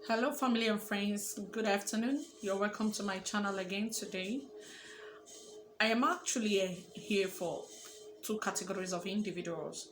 Hello, family and friends. Good afternoon. You're welcome to my channel again today. I am actually here for two categories of individuals: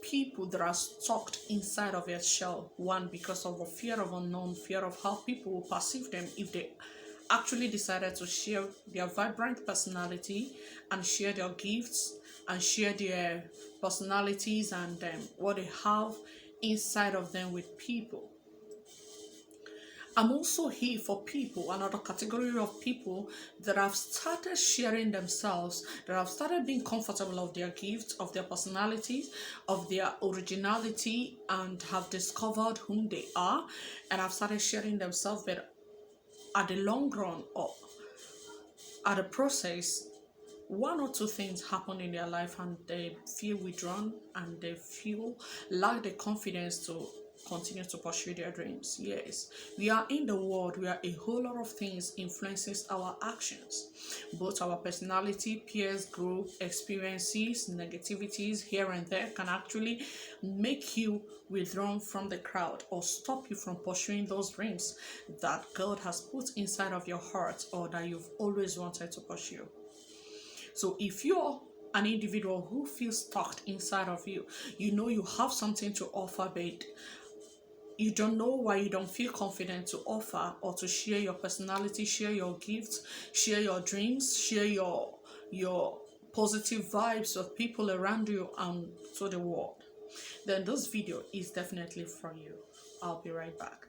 people that are stuck inside of their shell. One, because of the fear of unknown, fear of how people will perceive them if they actually decided to share their vibrant personality and share their gifts and share their personalities and what they have inside of them with people. I'm also here for people, another category of people that have started sharing themselves, that have started being comfortable of their gifts, of their personalities, of their originality, and have discovered whom they are, and have started sharing themselves. But at the long run, or at the process, one or two things happen in their life and they feel withdrawn and they feel lack the confidence to continue to pursue their dreams. Yes, we are in the world where a whole lot of things influences our actions, both our personality, peers, group, experiences, negativities here and there can actually make you withdrawn from the crowd or stop you from pursuing those dreams that God has put inside of your heart or that you've always wanted to pursue. So if you're an individual who feels stuck inside of you, you know you have something to offer, but you don't know why you don't feel confident to offer or to share your personality, share your gifts, share your dreams, share your positive vibes of people around you and to the world, then this video is definitely for you. I'll be right back.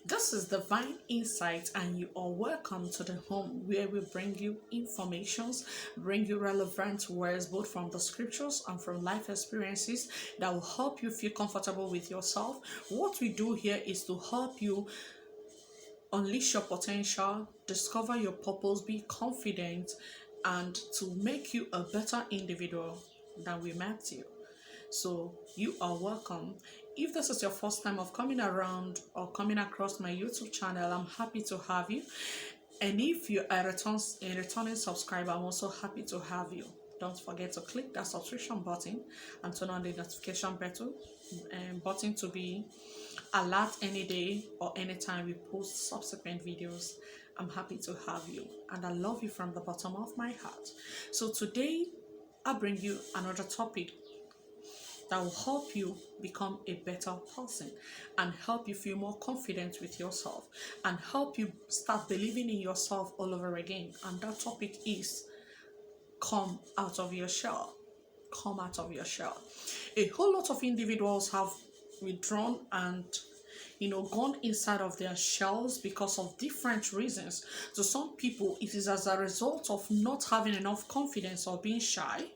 This is Divine Insight, and you are welcome to the home where we bring you informations, bring you relevant words both from the scriptures and from life experiences that will help you feel comfortable with yourself. What we do here is to help you unleash your potential, discover your purpose, be confident, and to make you a better individual than we met you. So you are welcome. If this is your first time of coming around or coming across my YouTube channel, I'm happy to have you. And if you are a returning subscriber, I'm also happy to have you. Don't forget to click that subscription button and turn on the notification button to be alert any day or anytime we post subsequent videos. I'm happy to have you and I love you from the bottom of my heart. So today I bring you another topic that will help you become a better person and help you feel more confident with yourself and help you start believing in yourself all over again. And that topic is come out of your shell. Come out of your shell. A whole lot of individuals have withdrawn and gone inside of their shells because of different reasons. To some people, it is as a result of not having enough confidence or being shy.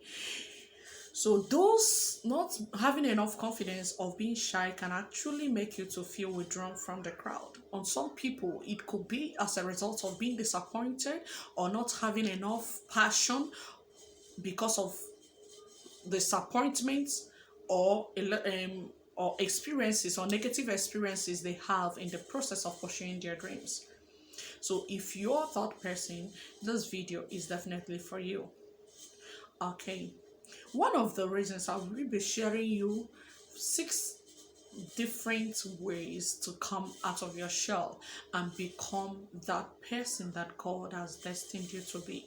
So those not having enough confidence of being shy can actually make you to feel withdrawn from the crowd. On some people, it could be as a result of being disappointed or not having enough passion because of disappointments or experiences or negative experiences they have in the process of pursuing their dreams. So if you're that person, this video is definitely for you. Okay. One of the reasons I will be sharing you 6 different ways to come out of your shell and become that person that God has destined you to be.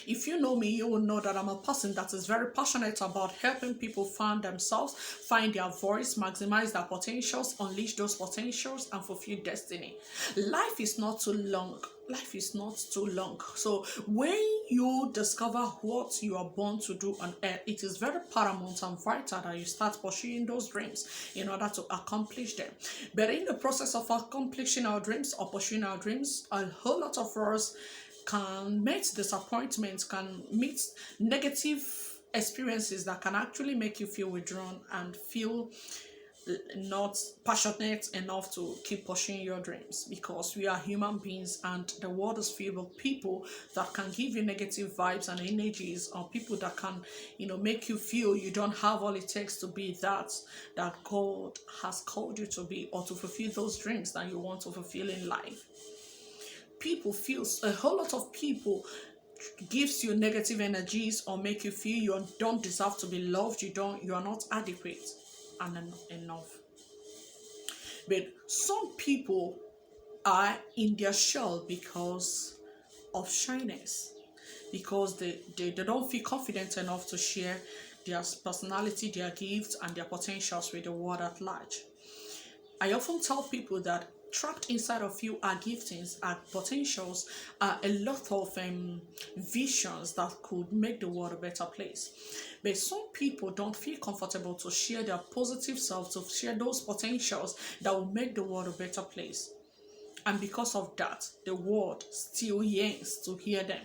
If you know me, you will know that I'm a person that is very passionate about helping people find themselves, find their voice, maximize their potentials, unleash those potentials, and fulfill destiny. Life is not too long. Life is not too long. So when you discover what you are born to do on earth, it is very paramount and vital that you start pursuing those dreams in order to accomplish them. But in the process of accomplishing our dreams or pursuing our dreams, a whole lot of us can meet disappointments, can meet negative experiences that can actually make you feel withdrawn and feel not passionate enough to keep pursuing your dreams, because we are human beings and the world is filled with people that can give you negative vibes and energies, or people that can make you feel you don't have all it takes to be that God has called you to be, or to fulfill those dreams that you want to fulfill in life. A whole lot of people gives you negative energies or make you feel you don't deserve to be loved, you are not adequate and enough. But some people are in their shell because of shyness, because they don't feel confident enough to share their personality, their gifts, and their potentials with the world at large. I often tell people that trapped inside of you are giftings, are potentials, are a lot of visions that could make the world a better place. But some people don't feel comfortable to share their positive self, to share those potentials that will make the world a better place. And because of that, the world still yearns to hear them.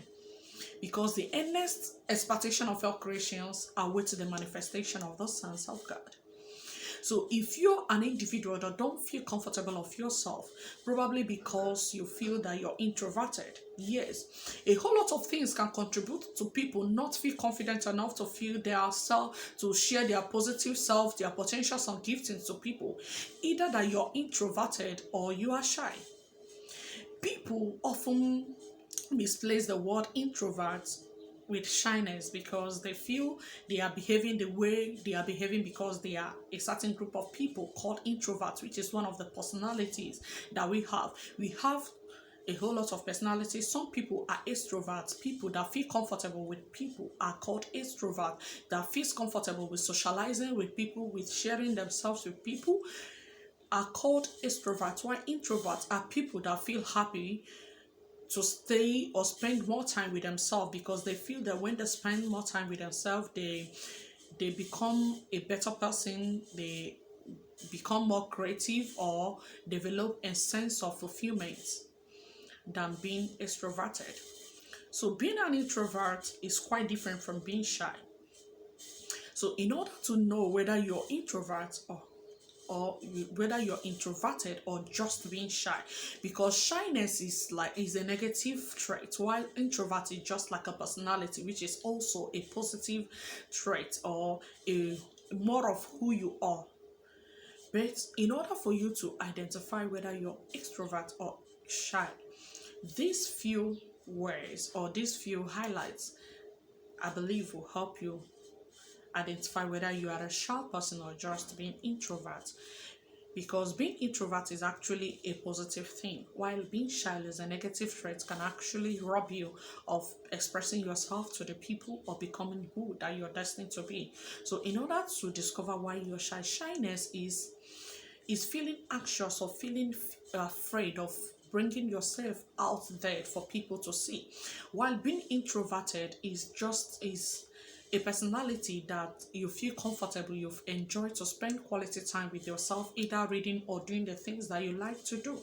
Because the earnest expectation of all creations await the manifestation of the sons of God. So if you're an individual that don't feel comfortable of yourself, probably because you feel that you're introverted, yes, a whole lot of things can contribute to people not feel confident enough to feel their self, to share their positive self, their potentials and giftings to people. Either that you're introverted or you are shy. People often misplace the word introvert with shyness because they feel they are behaving the way they are behaving because they are a certain group of people called introverts, which is one of the personalities that we have. We have a whole lot of personalities. Some people are extroverts. People that feel comfortable with people are called extrovert. That feels comfortable with socializing with people, with sharing themselves with people, are called extroverts. While introverts are people that feel happy to stay or spend more time with themselves because they feel that when they spend more time with themselves, they become a better person, they become more creative or develop a sense of fulfillment than being extroverted. So being an introvert is quite different from being shy. So in order to know whether you're introvert or whether you're introverted or just being shy, because shyness is a negative trait, while introvert is just like a personality, which is also a positive trait or a more of who you are. But in order for you to identify whether you're extrovert or shy, these few words or these few highlights, I believe, will help you identify whether you are a shy person or just being introvert. Because being introvert is actually a positive thing, while being shy is a negative trait, can actually rob you of expressing yourself to the people or becoming who that you're destined to be. So in order to discover why you're shy, shyness is feeling anxious or feeling afraid of bringing yourself out there for people to see, while being introverted is a personality that you feel comfortable, you've enjoyed to spend quality time with yourself, either reading or doing the things that you like to do.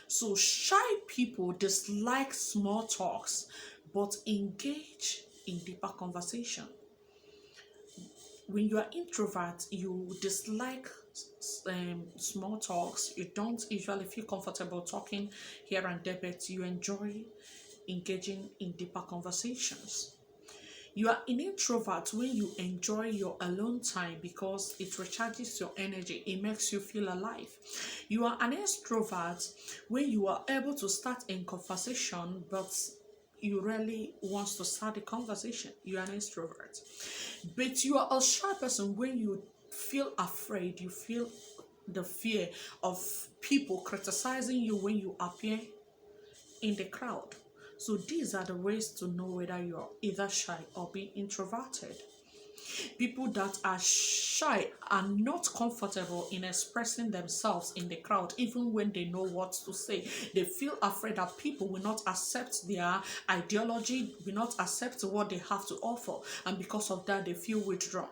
So shy people dislike small talks but engage in deeper conversation. When you are introvert, you dislike small talks. You don't usually feel comfortable talking here and there, but you enjoy engaging in deeper conversations. You are an introvert when you enjoy your alone time because it recharges your energy, it makes you feel alive. You are an extrovert when you are able to start a conversation, but you rarely want to start a conversation. You are an extrovert. But you are a shy person when you feel afraid, you feel the fear of people criticizing you when you appear in the crowd. So these are the ways to know whether you're either shy or being introverted. People that are shy are not comfortable in expressing themselves in the crowd, even when they know what to say. They feel afraid that people will not accept their ideology, will not accept what they have to offer, and because of that, they feel withdrawn.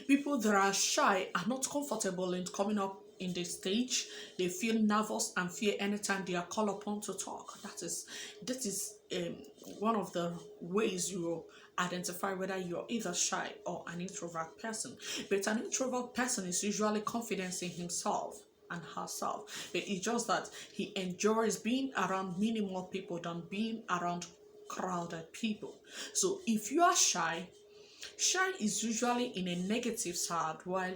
People that are shy are not comfortable in coming up in the stage. They feel nervous and fear anytime they are called upon to talk. That is one of the ways you will identify whether you're either shy or an introvert person. But an introvert person is usually confident in himself and herself. But it's just that he enjoys being around minimal people than being around crowded people. So if you are shy, shy is usually in a negative side, while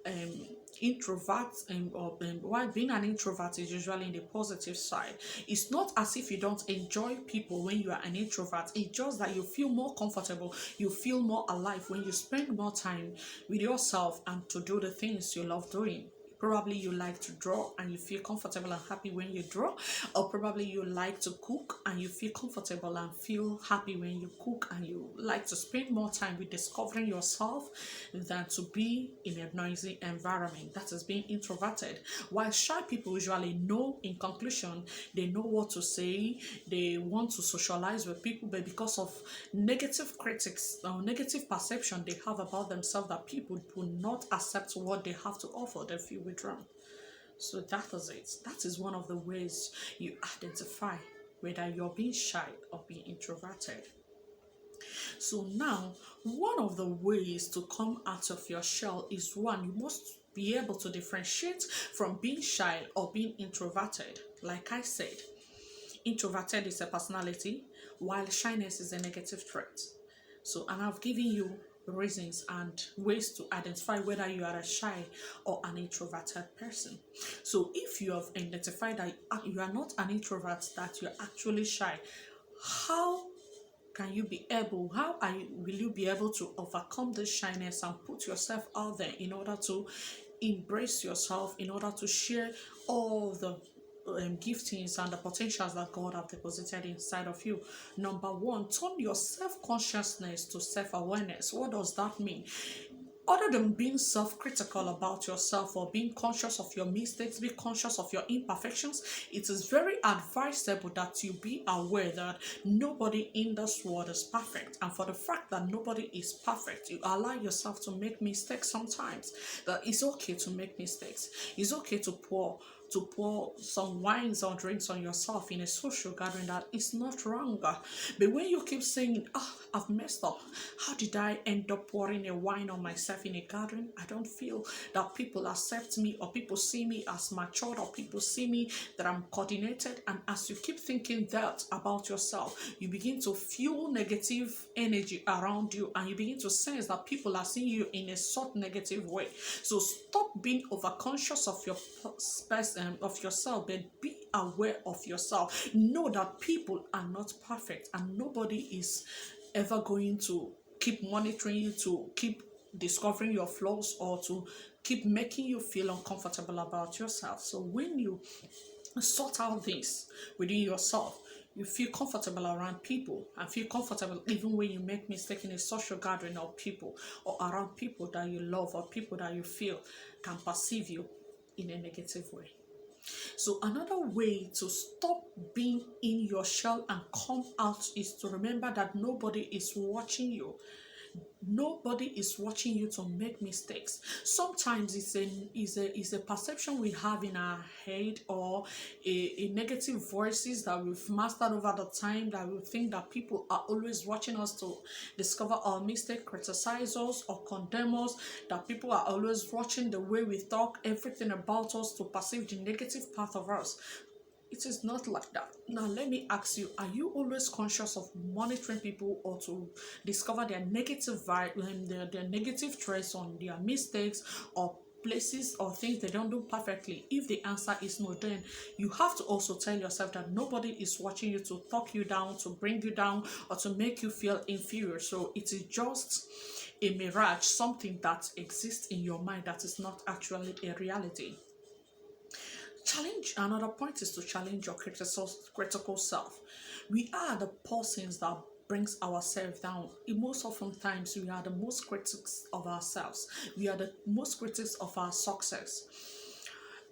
um, introvert or while being an introvert is usually in the positive side. It's not as if you don't enjoy people when you are an introvert. It's just that you feel more comfortable, you feel more alive when you spend more time with yourself and to do the things you love doing. Probably you like to draw and you feel comfortable and happy when you draw, or probably you like to cook and you feel comfortable and feel happy when you cook, and you like to spend more time with discovering yourself than to be in a noisy environment. That is being introverted. While shy people usually know, in conclusion, they know what to say, they want to socialize with people, but because of negative critics or negative perception they have about themselves, that people do not accept what they have to offer, they feel withdrawn. So that is it. That is one of the ways you identify whether you're being shy or being introverted. So now, one of the ways to come out of your shell is, one, you must be able to differentiate from being shy or being introverted. Like I said, introverted is a personality, while shyness is a negative trait. So, and I've given you reasons and ways to identify whether you are a shy or an introverted person. So, if you have identified that you are not an introvert, that you're actually shy, how can you be able, will you be able to overcome this shyness and put yourself out there in order to embrace yourself, in order to share all the giftings and the potentials that God have deposited inside of you? Number one, turn your self-consciousness to self-awareness. What does that mean? Other than being self-critical about yourself or being conscious of your mistakes, be conscious of your imperfections, it is very advisable that you be aware that nobody in this world is perfect. And for the fact that nobody is perfect, you allow yourself to make mistakes sometimes. That it's okay to make mistakes. It's okay to pour some wines or drinks on yourself in a social gathering. That is not wrong. But when you keep saying, oh, I've messed up, how did I end up pouring a wine on myself in a gathering? I don't feel that people accept me, or people see me as mature, or people see me that I'm coordinated. And as you keep thinking that about yourself, you begin to feel negative energy around you, and you begin to sense that people are seeing you in a sort negative way. So stop being overconscious of your of yourself, but be aware of yourself. Know that people are not perfect, and nobody is ever going to keep monitoring you, to keep discovering your flaws, or to keep making you feel uncomfortable about yourself. So when you sort out this within yourself, you feel comfortable around people, and feel comfortable even when you make mistakes in a social gathering, or people, or around people that you love, or people that you feel can perceive you in a negative way. So another way to stop being in your shell and come out is to remember that nobody is watching you. Nobody is watching you to make mistakes. Sometimes it's a perception we have in our head, or a negative voices that we've mastered over the time, that we think that people are always watching us to discover our mistake, criticize us or condemn us, that people are always watching the way we talk, everything about us, to perceive the negative part of us. It is not like that. Now, let me ask you, are you always conscious of monitoring people, or to discover their negative vibe, their negative traits on their mistakes, or places or things they don't do perfectly? If the answer is no, then you have to also tell yourself that nobody is watching you to talk you down, to bring you down, or to make you feel inferior. So it is just a mirage, something that exists in your mind that is not actually a reality. Challenge, another point is to challenge your critical self. We are the persons that brings ourselves down. Most often times we are the most critics of ourselves. We are the most critics of our success.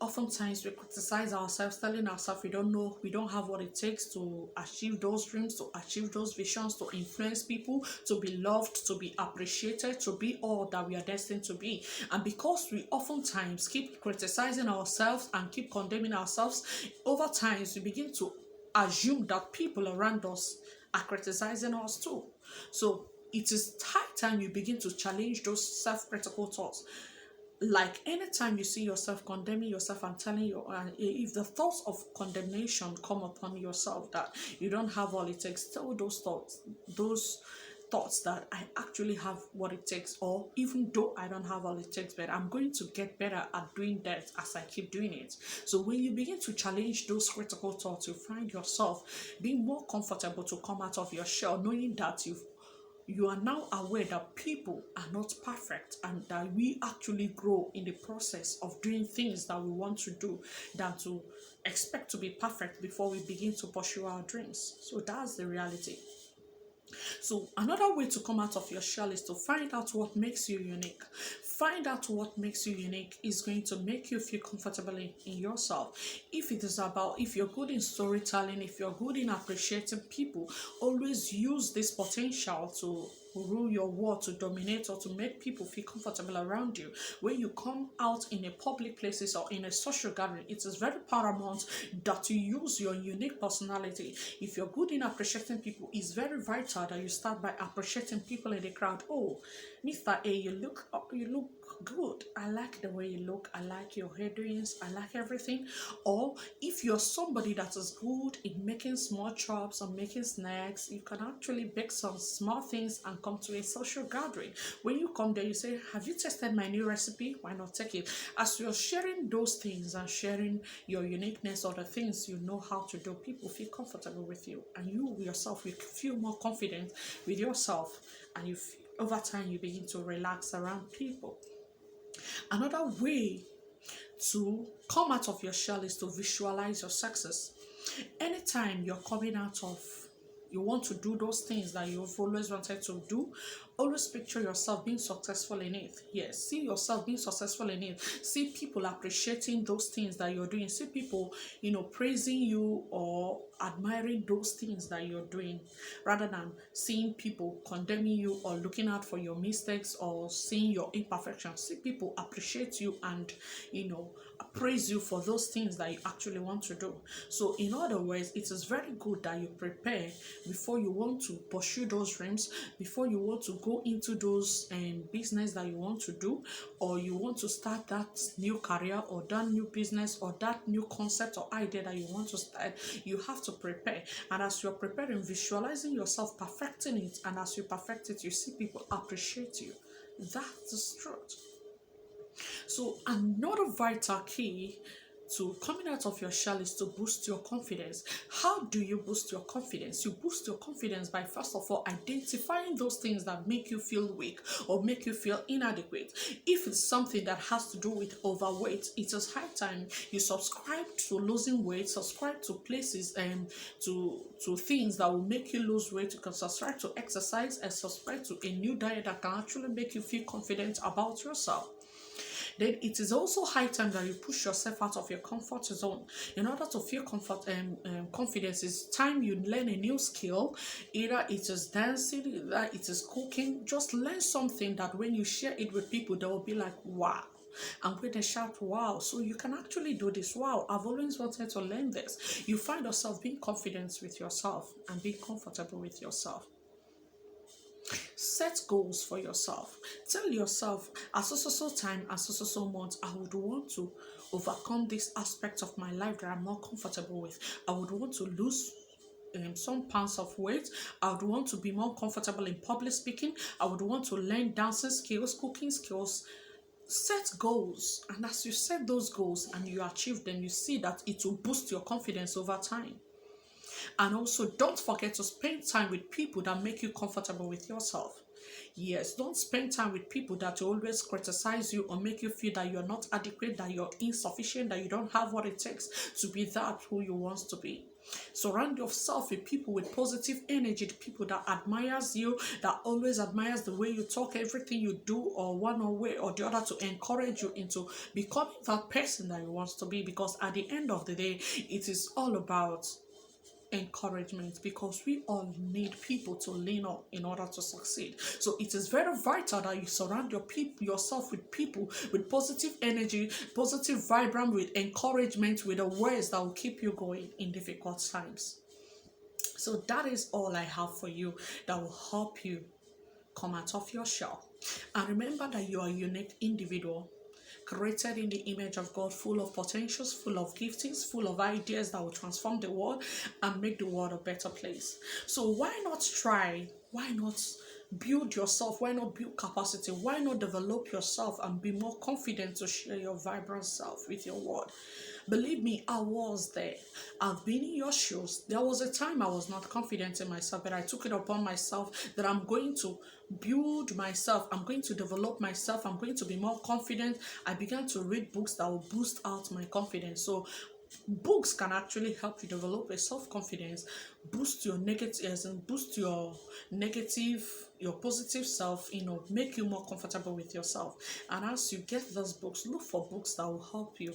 Oftentimes we criticize ourselves, telling ourselves we don't know, we don't have what it takes to achieve those dreams, to achieve those visions, to influence people, to be loved, to be appreciated, to be all that we are destined to be. And because we oftentimes keep criticizing ourselves and keep condemning ourselves, over time we begin to assume that people around us are criticizing us too. So it is high time you begin to challenge those self-critical thoughts. Like anytime you see yourself condemning yourself and telling you, if the thoughts of condemnation come upon yourself, that you don't have all it takes, tell those thoughts that I actually have what it takes, or even though I don't have all it takes, but I'm going to get better at doing that as I keep doing it. So when you begin to challenge those critical thoughts, you find yourself being more comfortable to come out of your shell, knowing that you are now aware that people are not perfect and that we actually grow in the process of doing things that we want to do than to expect to be perfect before we begin to pursue our dreams. So that's the reality. So another way to come out of your shell is to find out what makes you unique. Find out what makes you unique is going to make you feel comfortable in yourself. If it is about, if you're good in storytelling, if you're good in appreciating people, always use this potential to rule your world, to dominate, or to make people feel comfortable around you. When you come out in a public places or in a social gathering, it is very paramount that you use your unique personality. If you're good in appreciating people, it's very vital that you start by appreciating people in the crowd. Oh, Mr. A, you look good. I like the way you look. I like your hairdoings. I like everything. Or if you're somebody that is good in making small chops or making snacks, you can actually bake some small things and come to a social gathering. When you come there, you say, have you tested my new recipe? Why not take it? As you're sharing those things and sharing your uniqueness or the things you know how to do, people feel comfortable with you, and you yourself, you feel more confident with yourself, and over time you begin to relax around people. Another way to come out of your shell is to visualize your success. Anytime you're coming out of, you want to do those things that you've always wanted to do, always picture yourself being successful in it. Yes, see yourself being successful in it. See people appreciating those things that you're doing. See people, praising you or admiring those things that you're doing, rather than seeing people condemning you or looking out for your mistakes or seeing your imperfections. See people appreciate you and praise you for those things that you actually want to do. So in other words, it is very good that you prepare before you want to pursue those dreams, before you want to go into those business that you want to do, or you want to start that new career or that new business or that new concept or idea that you want to start. You have to prepare, and as you're preparing, visualizing yourself perfecting it, and as you perfect it, you see people appreciate you. That's the truth. So another vital key to coming out of your shell is to boost your confidence. How do you boost your confidence? You boost your confidence by, first of all, identifying those things that make you feel weak or make you feel inadequate. If it's something that has to do with overweight, it is high time you subscribe to losing weight, subscribe to places and to things that will make you lose weight. You can subscribe to exercise and subscribe to a new diet that can actually make you feel confident about yourself. Then it is also high time that you push yourself out of your comfort zone. In order to feel confidence, it's time you learn a new skill. Either it is dancing, either it is cooking. Just learn something that when you share it with people, they will be like, wow. And when they shout, wow, so you can actually do this. Wow, I've always wanted to learn this. You find yourself being confident with yourself and being comfortable with yourself. Set goals for yourself. Tell yourself, at so time, at so months, I would want to overcome this aspect of my life that I'm not comfortable with. I would want to lose some pounds of weight. I would want to be more comfortable in public speaking. I would want to learn dancing skills, cooking skills. Set goals, and as you set those goals and you achieve them, you see that it will boost your confidence over time. And also, don't forget to spend time with people that make you comfortable with yourself. Yes, don't spend time with people that always criticize you or make you feel that you're not adequate, that you're insufficient, that you don't have what it takes to be that who you want to be. Surround yourself with people with positive energy, the people that admires you, that always admires the way you talk, everything you do, or one way or the other, to encourage you into becoming that person that you want to be. Because at the end of the day, it is all about encouragement, because we all need people to lean on in order to succeed. So it is very vital that you surround yourself with people with positive energy, positive vibrant, with encouragement, with the words that will keep you going in difficult times. So that is all I have for you that will help you come out of your shell. And remember that you are a unique individual, created in the image of God, full of potentials, full of giftings, full of ideas that will transform the world and make the world a better place. So why not try? Why not build yourself? Why not build capacity? Why not develop yourself and be more confident to share your vibrant self with your world? Believe me, I was there. I've been in your shoes. There was a time I was not confident in myself, but I took it upon myself that I'm going to build myself. I'm going to develop myself. I'm going to be more confident. I began to read books that will boost out my confidence. So books can actually help you develop a self-confidence, boost your negative, and boost your negative, your positive self, make you more comfortable with yourself. And as you get those books, look for books that will help you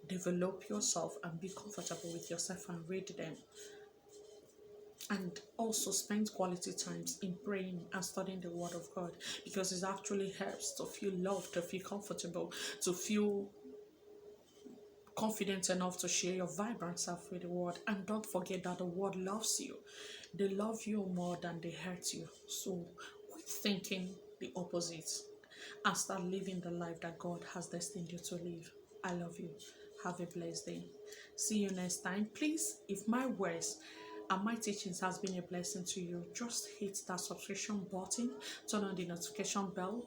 develop yourself and be comfortable with yourself, and read them. And also spend quality times in praying and studying the word of God, because it actually helps to feel loved, to feel comfortable, to feel confident enough to share your vibrant self with the world. And don't forget that the world loves you. They love you more than they hurt you. So quit thinking the opposite and start living the life that God has destined you to live. I love you. Have a blessed day. See you next time. Please, if my words and my teachings has been a blessing to you, just hit that subscription button, turn on the notification bell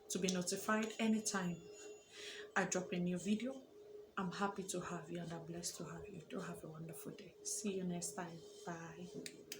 to be notified anytime I drop a new video. I'm happy to have you, and I'm blessed to have you. Do have a wonderful day. See you next time. Bye.